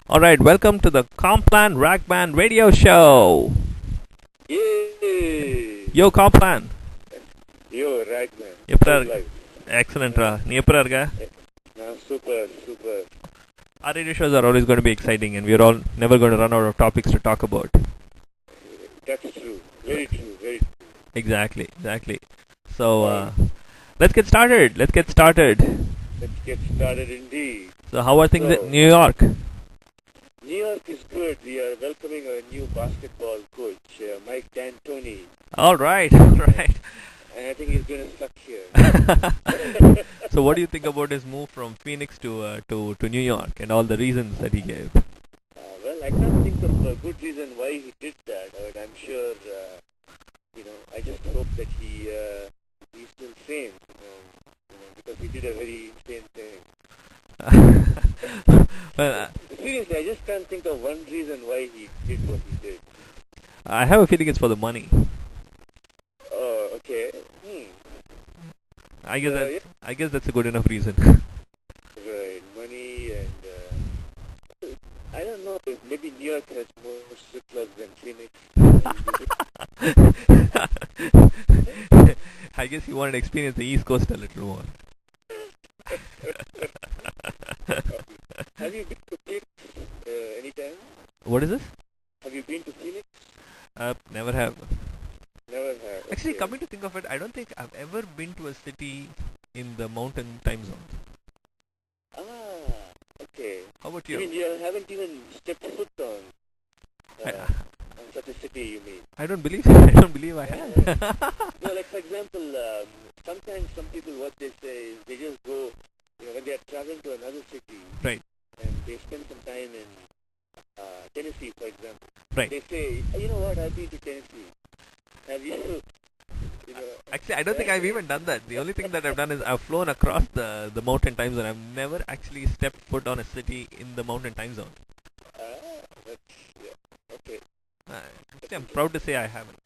Alright, welcome to the Complan and Ragman radio show. Yay! Yo, Complan. Yo, Ragman. எப்படா How's இருக்க? life? Excellent-ரா. நீ எப்படா இருக்க? Super. Our radio shows are always going to be exciting and we're all never going to run out of topics to talk about. That's true. Very true. Exactly. So, let's get started. Let's get started indeed. So, how are things in New York? New York is good. We are welcoming our new basketball coach, Mike D'Antoni. Alright. And I think he's going to suck here. So, what do you think about his move from Phoenix to New York and all the reasons that he gave? Well, I can't think of a good reason why he did that, but I'm sure, I just hope that he's still sane, because he did a very insane thing. Well, Seriously, I just can't think of one reason why he did what he did. I have a feeling it's for the money. Oh, okay. I guess that's a good enough reason. Right, money and I don't know if maybe New York has more strip clubs than Phoenix. I guess you wanted to experience the East Coast a little more. Have you been to Phoenix anytime? What is this? Have you been to Phoenix? Never have. Never have. Actually, Okay. coming to think of it, I don't think I've ever been to a city in the mountain time zone. Okay. How about You you? mean you haven't even stepped foot on I- such a city, you mean? I don't believe I have. No, like for example, sometimes some people what they say is they just go, when they are traveling to another city, Right. and they spend some time in Tennessee, for example. Right. They say, you know what, I've been to Tennessee. Have you, Actually, I don't think I've even done that. The only thing that I've done is I've flown across the mountain time zone. I've never actually stepped foot on a city in the mountain time zone. okay. Actually, I'm proud to say I haven't.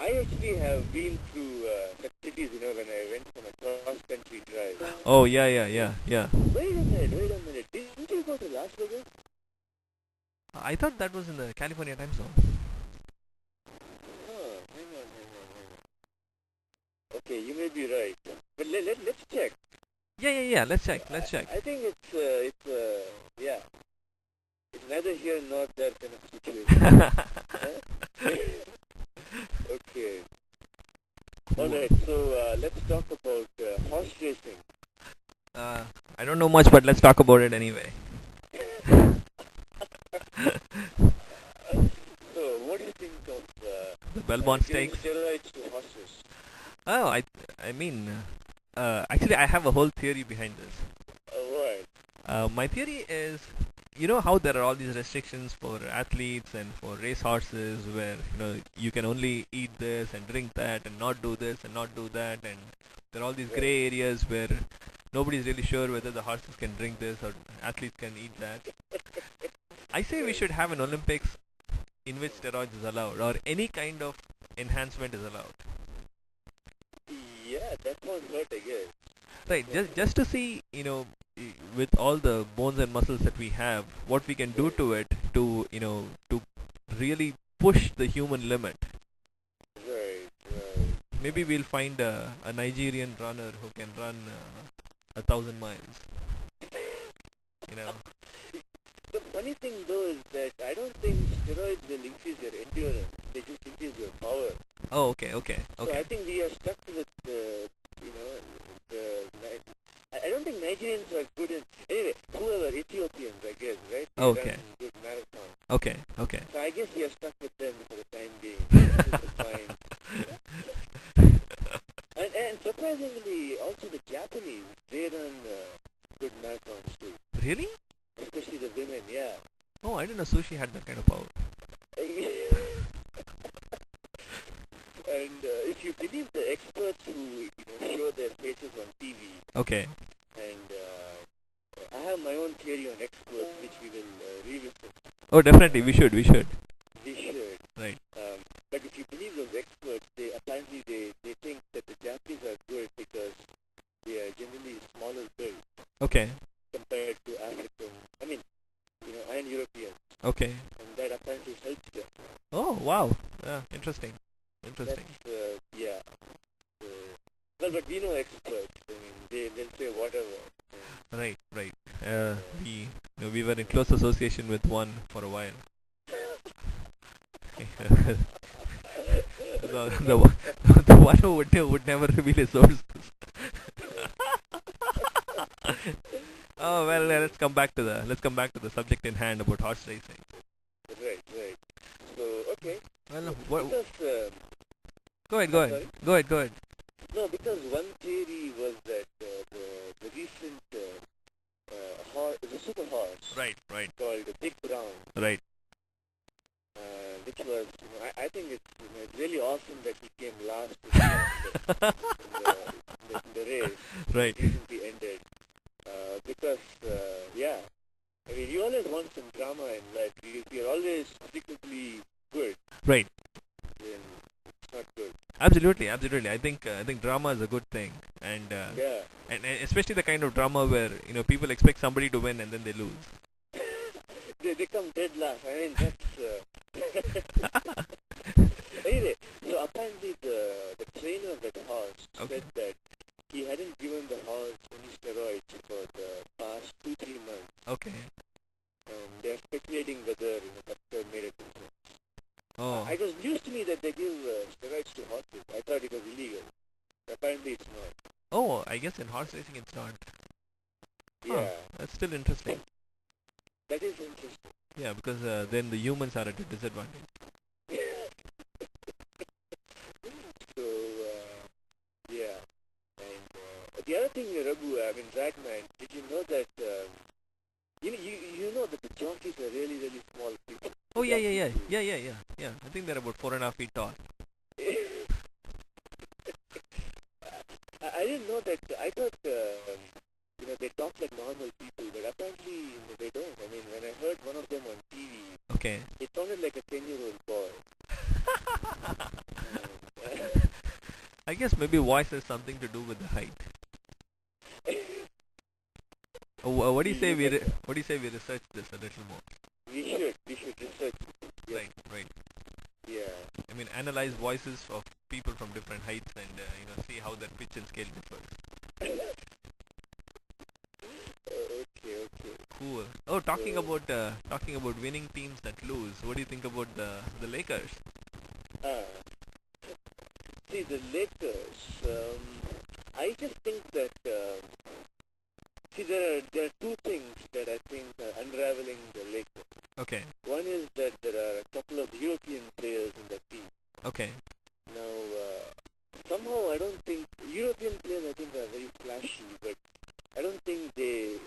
I actually have been through such cities, when I went on a cross-country drive. Oh, yeah. Wait a minute. Didn't you go to Las Vegas? I thought that was in the California time zone. Hang on. Okay, you may be right. But let's check. Yeah. Let's check. I think it's neither here nor there kind of situation. Okay. Alright, so let's talk about horse racing. I don't know much, but let's talk about it anyway. So, what do you think of The Belmont giving Stakes. steroids to horses? Oh, I mean, actually, I have a whole theory behind this. Alright. My theory is, you know how there are all these restrictions for athletes and for race horses where, you can only eat this and drink that and not do this and not do that, and there are all these gray areas where nobody's really sure whether the horses can drink this or athletes can eat that. I say we should have an Olympics in which steroids is allowed or any kind of enhancement is allowed. Yeah, that won't hurt, I guess. Right, just to see, with all the bones and muscles that we have, what we can do to it to really push the human limit. Right. Maybe we'll find a Nigerian runner who can run 1,000 miles. The funny thing though is that I don't think steroids will increase your endurance. They just increase your power. Oh, okay. So I think we are stuck with I don't think Nigerians are good in... Anyway, whoever, Ethiopians, I guess, right? They Okay. run good marathon. Okay. So I guess we are stuck with them for the time being. Which is fine. And surprisingly, also the Japanese, they run good marathons too. Really? Especially the women, yeah. Oh, I didn't know sushi had that kind of power. And if you believe the experts who show their faces on TV, Okay. and I have my own theory on experts which we will revisit. Oh, definitely. We should. We should. Right. But if you believe those experts, they think that the Japanese are good because they are generally small Okay. compared to African, and Europeans. Okay. And that apparently helps them. Oh, wow. Yeah, interesting. Interesting. That's, yeah. Uh, but we know experts. I mean, they'll say whatever. Right, right. We were in close association with one for a while. The one the one who would never reveal his sources. Oh well, let's come back to the subject in hand about horse racing. Right. So, okay. Well, Because, go ahead. sorry? Go ahead. No, because one theory was that the recent horse, the super horse Right. called Big Brown, Right. which was, I think it's really awesome that he came last in the race. Right. Recently ended. Because, yeah, I mean, you always want some drama in life. If you're always frequently good, Right. then it's not good. Absolutely. I think drama is a good thing, and Yeah. and especially the kind of drama where people expect somebody to win and then they lose. They come dead last. I mean, that's... Anyway, so apparently the trainer of that horse said that he hadn't given the horse any steroids for the past 2-3 months. Okay. They're speculating whether that made a difference. Oh. It was news to me that they give steroids to horses. I thought it was illegal. Apparently it's not. Oh, I guess in horse racing it's not. Yeah. Huh, that's still interesting. That is interesting. Yeah, because then the humans are at a disadvantage. So, yeah. And the other thing, Raghu, Ragman, did you know that, you know that the jockeys are really, really small people? Oh, yeah. I think they're about 4.5 feet tall. I didn't know that. I thought, they talk like normal people, but apparently they don't. I mean, when I heard one of them on TV, Okay. it sounded like a 10-year-old boy. I guess maybe voice has something to do with the height. What do you say we research this a little more? We should research. Yes. Right. Yeah. I mean, analyze voices of people from different heights and see how their pitch and scale differs. Okay. Cool. Oh, talking about winning teams that lose. What do you think about the Lakers? See, the Lakers. I just think that. There are two things that I think are unraveling the Lakers. Okay. One is that there are a couple of European players in the team. Okay. Now, somehow I don't think European players I think are very flashy, but I don't think they,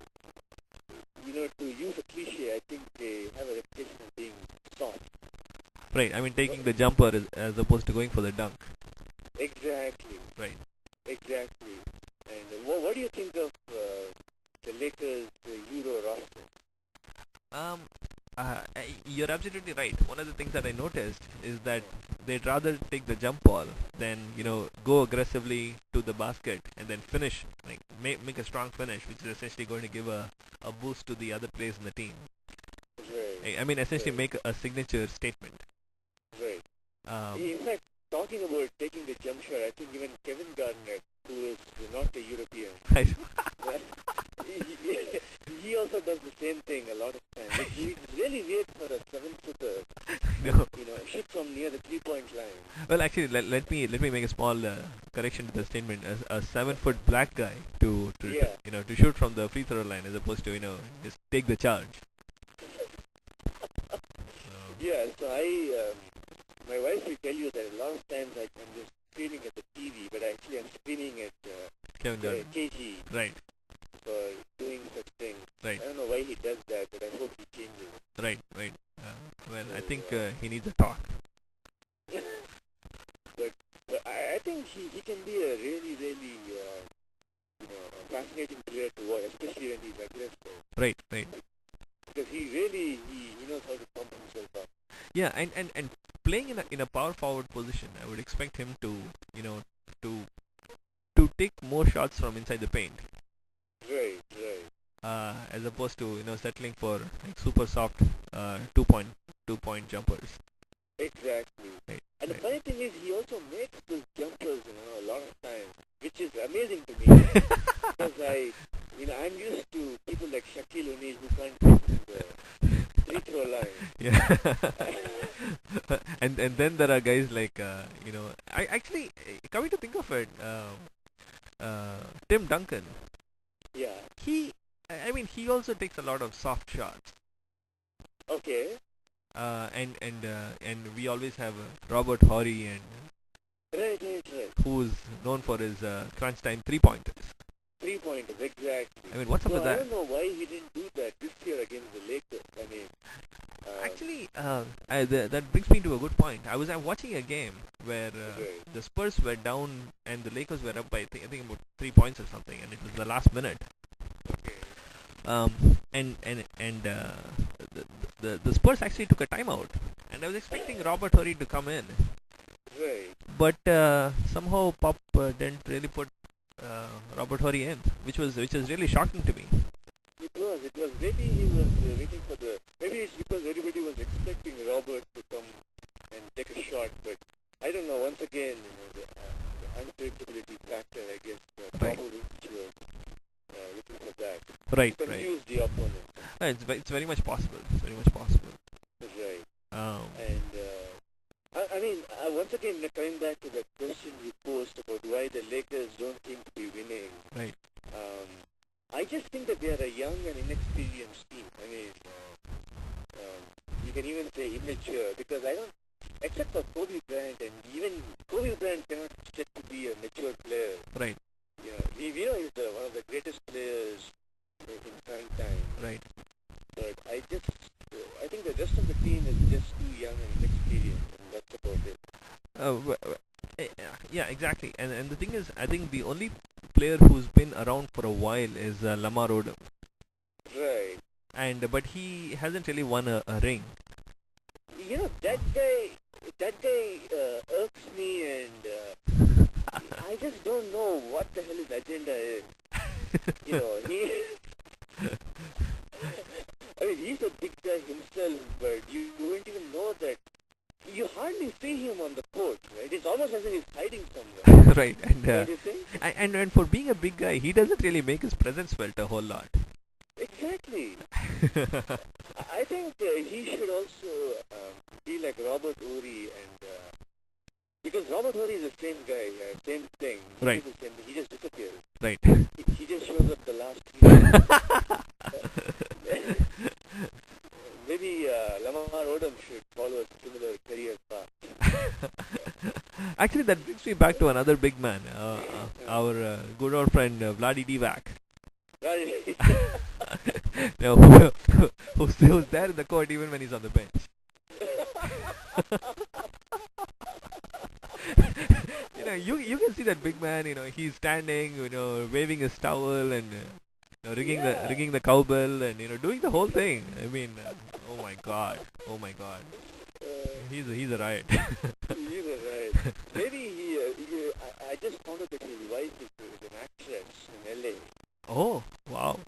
to use a cliche, I think they have a reputation of being soft. Right. I mean, taking the jumper as opposed to going for the dunk. Exactly. Right. Exactly. And what do you think of the Lakers Euro roster? You're absolutely right. One of the things that I noticed is that they'd rather take the jump ball than go aggressively to the basket and then finish, like make a strong finish, which is essentially going to give a boost to the other players in the team. Right. I mean, essentially make a signature statement. Right. In fact, talking about taking the jump shot, I think even Kevin Garnett, who is not a European, Right. he also does the same thing a lot of times. It's really weird for a 7-footer, No. shoot from near the 3-point line. Well, actually, let me make a small correction to the statement. As a 7-foot black guy to shoot from the free throw line as opposed to just take the charge. Yeah, so my wife will tell you that a lot of times I'm just screaming at the TV, but actually I'm screaming at Kevin Garnett. KG Right. for doing such things. Right. I don't know why he does that, but I hope he changes. Right. Well, I think he needs a talk. But I think he can be a really, really fascinating player to watch, especially when he's aggressive. Right. Because he knows how to pump himself up. Yeah, and playing in a power forward position, I would expect him to to take more shots from inside the paint. Right. as opposed to settling for like super soft 2 point jumpers. Exactly. Right. And the Right. funny thing is, he also makes those jumpers, a lot of times, which is amazing to me because I'm used to people like Shaquille O'Neal who can't get to the free throw line. Yeah. and then there are guys like I actually coming to think of it, Tim Duncan. Yeah. I mean he also takes a lot of soft shots. Okay. And we always have Robert Horry and Right. who's known for his crunch time 3 pointers. 3 pointers, exactly. I mean, what's up No, with I that? don't know why he didn't do that this year against the Lakers. I mean, Actually, that brings me to a good point. I'm watching a game where right. the Spurs were down and the Lakers were up by I think about 3 points or something, and it was the last minute. Okay. The Spurs actually took a timeout, and I was expecting Robert Horry to come in, Right. but somehow Pop didn't really put Robert Horry in, which was really shocking to me. It was. Maybe he was waiting for the. Maybe it's because everybody was expecting Robert to come and take a shot, but I don't know. Once again, the unpredictability factor, I guess, Right. Popovich was looking for that. Right, To right. confuse the opponent. It's very much possible. It's very much possible. Right. Um, And once again, coming back to the question you posed about why the Lakers don't seem to be winning. right. I just think that they are a young and inexperienced team. I mean, you can even say immature because I don't, except for Kobe Bryant, and even Kobe Bryant cannot get to be a mature player. Right. He's one of the greatest players in prime time. Right. But I think the rest of the team is just too young and inexperienced, and that's about it. Yeah, exactly. And the thing is, I think the only player who's been around for a while is Lamar Odom, Right. but he hasn't really won a ring. That guy irks me, and I just don't know what the hell his agenda is. He's a big guy himself, but you don't even know that. You hardly see him on the court, right? It's almost as if he's hiding somewhere. Right. Don't you think? And for being a big guy, he doesn't really make his presence felt a whole lot. Exactly. I think he should also be like Robert Ory, and because Robert Ory is the same guy, same thing. Right. He, same, he just disappears. Right. He just shows up the last 3 years. Maybe Lamar Odom should follow a similar career path. Actually, that brings me back to another big man, our good old friend Vladi Divac. Who's there in the court even when he's on the bench. You can see that big man. He's standing, waving his towel and ringing the cowbell and doing the whole thing. I mean, oh my god. He's a riot. He's a riot. Maybe I just found out that his wife is an actress in LA. Oh wow.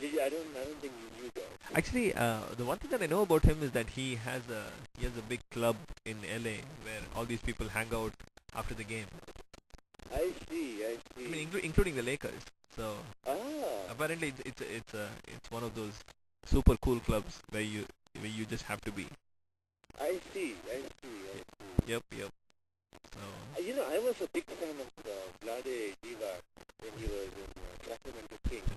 I don't think you knew that. Actually, the one thing that I know about him is that he has a big club in LA where all these people hang out after the game. I see. I mean, including the Lakers. So Ah. apparently it's one of those super cool clubs where you just have to be. I see. Yep. So I was a big fan of Vlade Divac when he was in Sacramento Kings.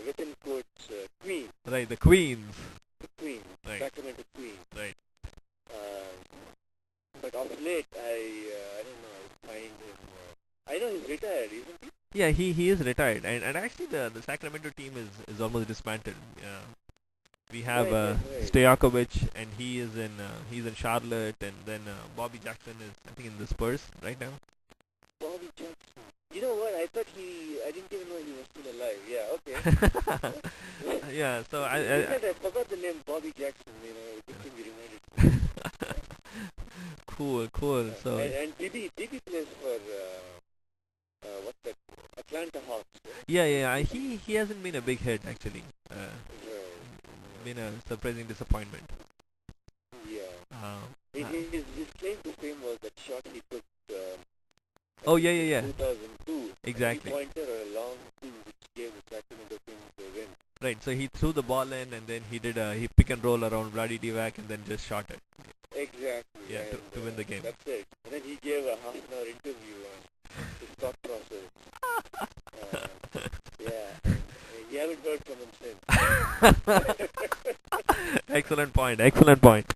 Written quotes, Queen. right, the Queens. The Queen. Right. Sacramento Queen. Right. But of late, I don't know, I find him... I know he's retired, isn't he? Yeah, he is retired, and actually the Sacramento team is almost disbanded. We have Right. Stojakovic, and he's in Charlotte, and then Bobby Jackson is I think in the Spurs right now. Bobby Jackson. You know what? I didn't even know he was still alive. Yeah, okay. Yeah, so I forgot the name Bobby Jackson, good thing you reminded me. cool. So And TB plays for, what's that? Atlanta Hawks. Yeah. He hasn't been a big hit actually. Been a surprising disappointment. Yeah. Um, His claim to fame was that shot he took. I oh think yeah. in 2002. Exactly. A three-pointer or a long two, which gave the Sacramento Kings the win. Right. So he threw the ball in, and then he pick and roll around Vladi Divac, and then just shot it. Exactly. Yeah, and, to win the game. That's it. And then he gave a half-an-hour interview on his thought process. Yeah. And you haven't heard from him since. Excellent point. Excellent point.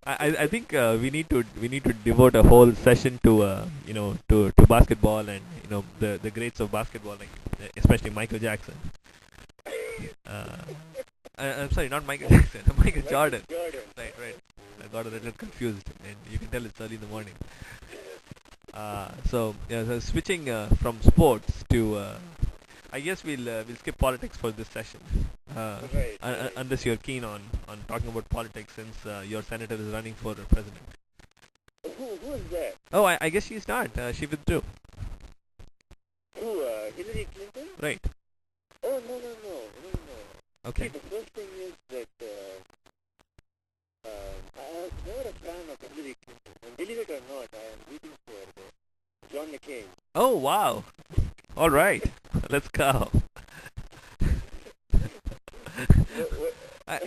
I think we need to devote a whole session to to basketball and the greats of basketball, like especially Michael Jackson. I'm sorry, not Michael Jackson, Michael Jordan. Right. I got a little confused, and you can tell it's early in the morning. So switching from sports to I guess we'll skip politics for this session. Right. Unless you're keen on talking about politics, since your senator is running for president. Who is that? Oh, I guess she's not. She withdrew. Who? Hillary Clinton? Right. Oh, no. Okay. See, the first thing is that I was never a fan of Hillary Clinton. And believe it or not, I am rooting for John McCain. Oh, wow. All right. Let's go. I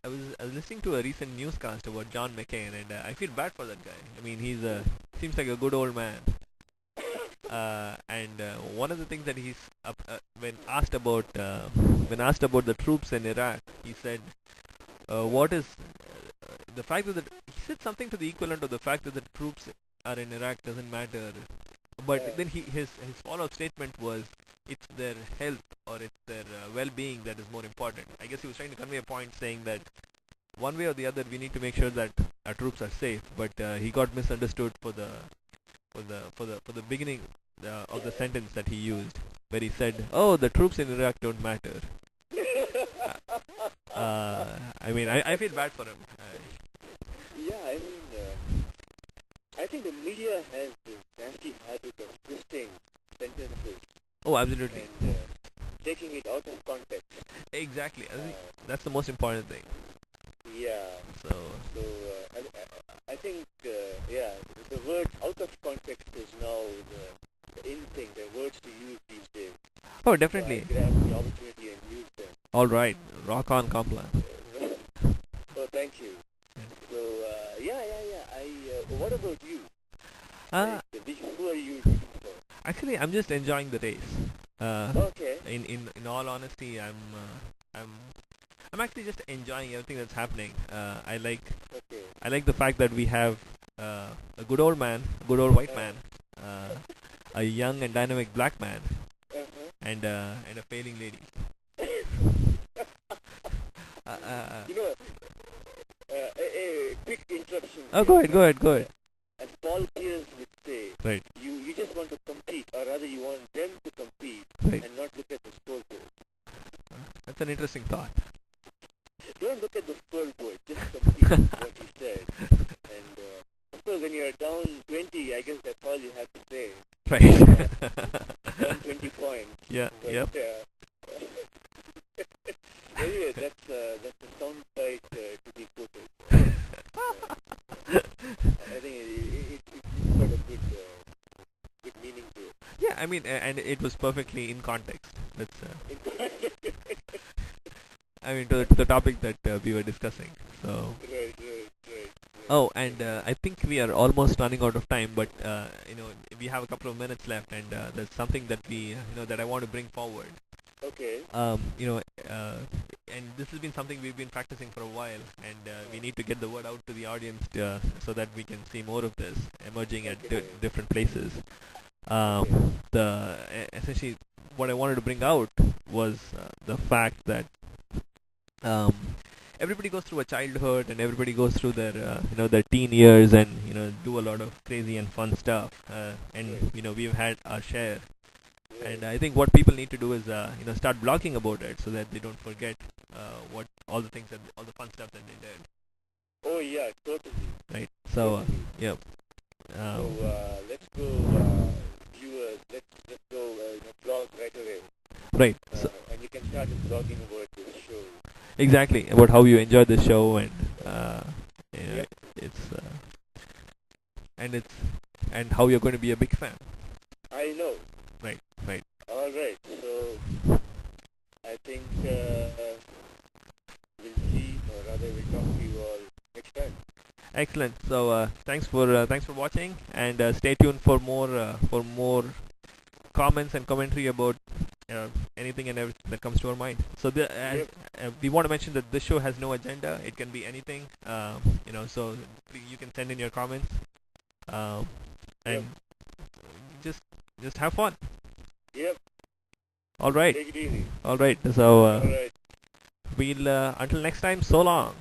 was listening to a recent newscast about John McCain, and I feel bad for that guy. I mean, he's seems like a good old man. And one of the things that he's when asked about the troops in Iraq, he said, "What is the fact that he said something to the equivalent of the fact that the troops are in Iraq doesn't matter." But then his follow-up statement was, it's their health or it's their well-being that is more important. I guess he was trying to convey a point, saying that one way or the other we need to make sure that our troops are safe. But he got misunderstood for the beginning of the sentence that he used, where he said, "Oh, the troops in Iraq don't matter." I mean, I feel bad for him. Yeah, I mean, I think the media has this nasty habit of twisting sentences Oh, absolutely. and taking it out of context. Exactly. I think that's the most important thing. Yeah. So I think, the word out of context is now the in thing, the words to use these days. oh, So definitely. I grabbed the opportunity and used them. All right. Rock on, Complan. Oh, thank you. So, what about you? Who are you rooting for? Actually, I'm just enjoying the race. Okay. In all honesty, I'm actually just enjoying everything that's happening. I like the fact that we have a good old man, good old white man, a young and dynamic black man, and a failing lady. You know, a quick interruption. Oh, go ahead. As Paul Pierce would say, Right. you just want to compete, or rather you want them to compete Right. and not look at the scoreboard. That's an interesting thought. Don't look at the scoreboard, just compete is what he said. And of course, when you're down 20, I guess that's all you have to say. Right. Down 20 points. Yeah. But, Yep. Anyway, that's a sound bite to be quoted. I think it's got a good meaning to it. Yeah. I mean, and it was perfectly in context. That's. I mean, to the topic that we were discussing. So. Right. Oh, and I think we are almost running out of time, but we have a couple of minutes left, and there's something that that I want to bring forward. Okay. And this has been something we've been practicing for a while, and we need to get the word out to the audience so that we can see more of this emerging at different places. Essentially, what I wanted to bring out was the fact that everybody goes through a childhood, and everybody goes through their their teen years, and do a lot of crazy and fun stuff, and we've had our share. And I think what people need to do is start blogging about it, so that they don't forget all the fun stuff that they did. Oh yeah, totally. Right. So yeah. So let's go view started blogging about this show. Exactly, about how you enjoy the show, and you know, Yep. it's and it's and how you're going to be a big fan. I know. Right, right. All right. So I think we'll see, or rather, we'll talk to you all next time. Excellent. So thanks for watching, and stay tuned for more comments and commentary about anything and everything that comes to our mind. So Yep. we want to mention that this show has no agenda. It can be anything. So you can send in your comments, um, Yep. and just have fun. Yep. All right. Take it easy. All right. So All right. we'll until next time. So long.